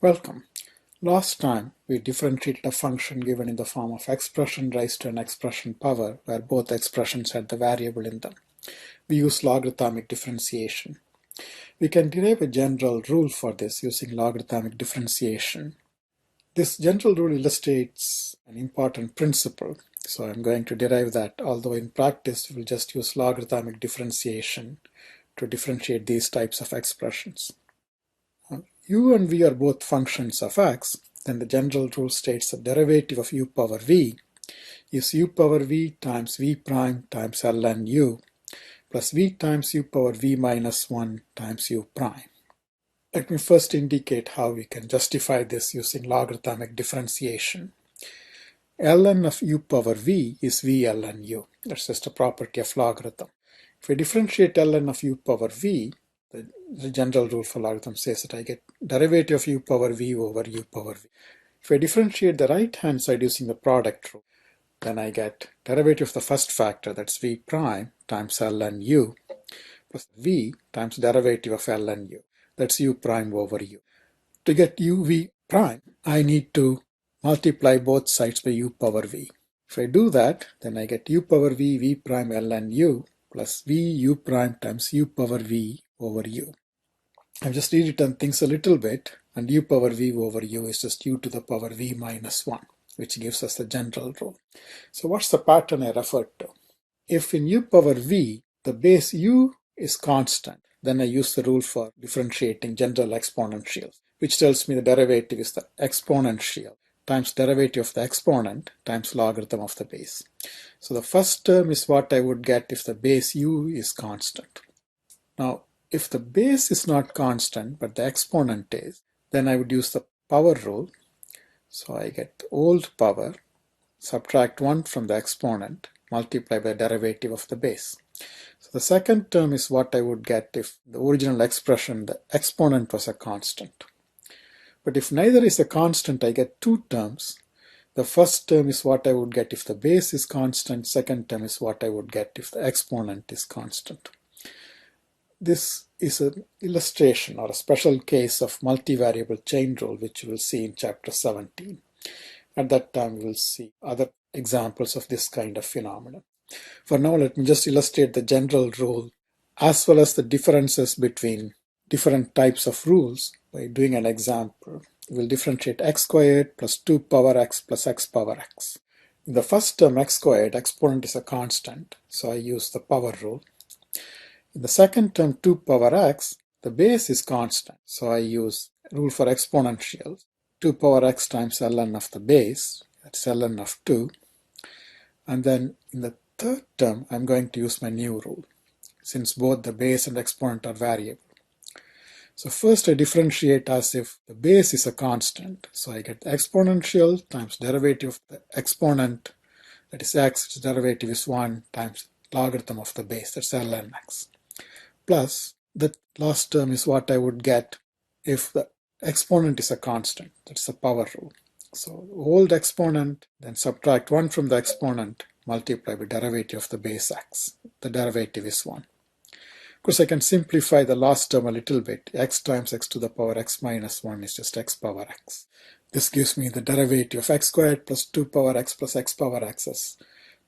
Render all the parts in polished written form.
Welcome. Last time we differentiated a function given in the form of expression raised to an expression power where both expressions had the variable in them. We use logarithmic differentiation. We can derive a general rule for this using logarithmic differentiation. This general rule illustrates an important principle, so I'm going to derive that, although in practice we'll just use logarithmic differentiation to differentiate these types of expressions. U and v are both functions of x, then the general rule states the derivative of u power v is u power v times v prime times ln u plus v times u power v minus 1 times u prime. Let me first indicate how we can justify this using logarithmic differentiation. Ln of u power v is v ln u. That's just a property of logarithm. If I differentiate ln of u power v, the general rule for logarithm says that I get derivative of u power v over u power v. If I differentiate the right hand side using the product rule, then I get derivative of the first factor, that's v prime times ln u, plus v times derivative of ln u, that's u prime over u. To get u v prime, I need to multiply both sides by u power v. If I do that, then I get u power v, v prime ln u, plus v u prime times u power v over u. I've just rewritten things a little bit, and u power v over u is just u to the power v minus 1, which gives us the general rule. So what's the pattern I referred to? If in u power v, the base u is constant, then I use the rule for differentiating general exponentials, which tells me the derivative is the exponential times derivative of the exponent times logarithm of the base. So the first term is what I would get if the base u is constant. Now, if the base is not constant, but the exponent is, then I would use the power rule. So I get old power, subtract 1 from the exponent, multiply by the derivative of the base. So the second term is what I would get if the original expression, the exponent, was a constant. But if neither is a constant, I get two terms. The first term is what I would get if the base is constant. Second term is what I would get if the exponent is constant. This is an illustration or a special case of multivariable chain rule, which we will see in chapter 17. At that time, we will see other examples of this kind of phenomenon. For now, let me just illustrate the general rule as well as the differences between different types of rules by doing an example. We'll differentiate x squared plus 2 power x plus x power x. In the first term, x squared, exponent is a constant, so I use the power rule. In the second term, 2 power x, the base is constant, so I use rule for exponentials. 2 power x times ln of the base, that's ln of 2. And then in the third term, I'm going to use my new rule, since both the base and exponent are variable. So first I differentiate as if the base is a constant. So I get exponential times derivative of the exponent, that is x, its derivative is 1, times logarithm of the base, that's ln x. Plus, the last term is what I would get if the exponent is a constant, that's the power rule. So old exponent, then subtract 1 from the exponent, multiply by derivative of the base x. The derivative is 1. Of course, I can simplify the last term a little bit. X times x to the power x minus 1 is just x power x. This gives me the derivative of x squared plus 2 power x plus x power x is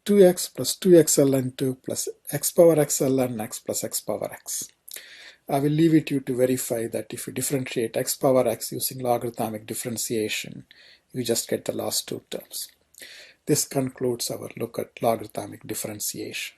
2x plus 2x ln 2 plus x power x ln x plus x power x. I will leave it to you to verify that if you differentiate x power x using logarithmic differentiation, you just get the last two terms. This concludes our look at logarithmic differentiation.